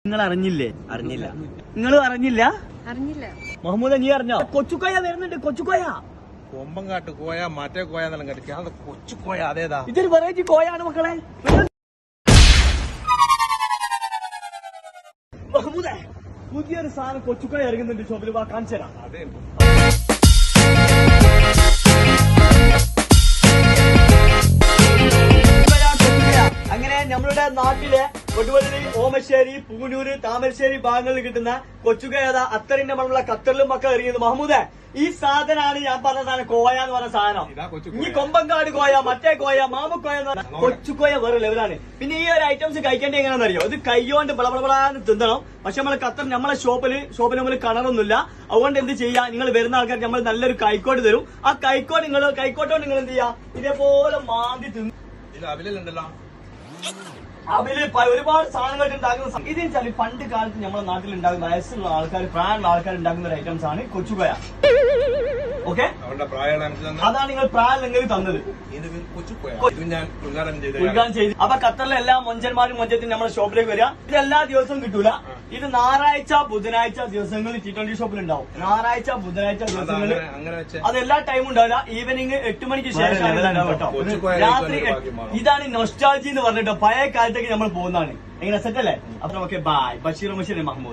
നിങ്ങൾ അറിഞ്ഞില്ലേ? അറിഞ്ഞില്ല. നിങ്ങൾ അറിഞ്ഞില്ല? മുഹമ്മദ് നീ അറിഞ്ഞോ? കൊച്ചുക്കോയ വരുന്നുണ്ട്. കൊച്ചുക്കോയ കൊമ്പങ്കാട്ട് കോയ മറ്റേ കോയ എന്നെല്ലാം കണ്ടിട്ട് അത് കൊച്ചു കോയ അതേതാ? ഇതൊരു വെറൈറ്റി കോയാണ് മക്കളെ. മുഹമ്മദേ പുതിയൊരു സാധനം കൊച്ചുക്കോയ ഇറങ്ങുന്നുണ്ട് ഷോപ്പിൽ. വാ കാണിച്ചു തരാം. അതേ അങ്ങനെ നമ്മുടെ നാട്ടിലെ കൊടുവള്ളി, ഓമശ്ശേരി, പൂനൂര്, താമരശ്ശേരി ഭാഗങ്ങളിൽ കിട്ടുന്ന കൊച്ചുകേത അത്തറിന്റെ മണ്ണുള്ള ഖത്തറിലും മക്കൾ എറിയുന്നത്. മഹമ്മൂദേ ഈ സാധനമാണ് ഞാൻ പറഞ്ഞ സാധനം, കോയ എന്ന് പറഞ്ഞ സാധനം. ഈ കൊമ്പങ്കാട് കോയ, മറ്റേ കോയ, മാമക്കോയ എന്ന് പറഞ്ഞ കൊച്ചുകോയ വേറെ ലെവലാണ്. പിന്നെ ഈ ഒരു ഐറ്റംസ് കഴിക്കേണ്ടത് എങ്ങനെയാണെന്ന് അറിയോ? ഇത് കൈകൊണ്ട് ബളബളബളാന്ന് തിന്നണം. പക്ഷെ നമ്മളെ ഖത്തർ നമ്മളെ ഷോപ്പിൽ നമ്മൾ കിണറൊന്നുമില്ല. അതുകൊണ്ട് എന്ത് ചെയ്യാ, നിങ്ങൾ വരുന്ന ആൾക്കാർക്ക് നമ്മൾ നല്ലൊരു കൈക്കോട്ട് തരും. ആ കൈക്കോട്ടോണ്ട് നിങ്ങൾ എന്ത് ചെയ്യാ, ഇതേപോലെ മാന്തി തിന്നു. അവിലുണ്ടല്ലോ, അവര് ഒരുപാട് സാധനങ്ങൾ ഉണ്ടാക്കുന്ന ഇത് വെച്ചാൽ പണ്ട് കാലത്ത് നമ്മുടെ നാട്ടിൽ ഉണ്ടാകുന്ന വയസ്സുള്ള ആൾക്കാർ, പ്രായമുള്ള ആൾക്കാർ ഉണ്ടാക്കുന്ന ഒരു ഐറ്റംസ് ആണ് കൊച്ചുകോയ. ഓക്കെ, അതാണ് നിങ്ങൾ പ്രായം തന്നത്. ഉദ്ഘാടനം ചെയ്ത് അപ്പൊ ഖത്തറിലെ എല്ലാ മൊഞ്ചന്മാരും മൊഞ്ചത്തിനും നമ്മുടെ ഷോപ്പിലേക്ക് വരിക. ഇത് എല്ലാ ദിവസവും കിട്ടൂല. ഇത് ഞായറാഴ്ച, ബുധനാഴ്ച ദിവസങ്ങളിൽ T20 ഷോപ്പിൽ ഉണ്ടാവും. ഞായറാഴ്ച, ബുധനാഴ്ച ദിവസങ്ങളിൽ അത് എല്ലാ ടൈമും ഉണ്ടാവില്ല. ഈവനിങ് 8 മണിക്ക് ശേഷമാണ് കേട്ടോ. രാത്രി ഇതാണ് നൊസ്റ്റാൾജി എന്ന് പറഞ്ഞിട്ടോ. പഴയ കാലത്തേക്ക് നമ്മൾ പോകുന്നതാണ്. എങ്ങനെ സെറ്റ് അല്ലേ? അപ്പൊ ഓക്കെ, ബൈ. ബഷീർ മുഷീർ, മഹ്മൂദ്.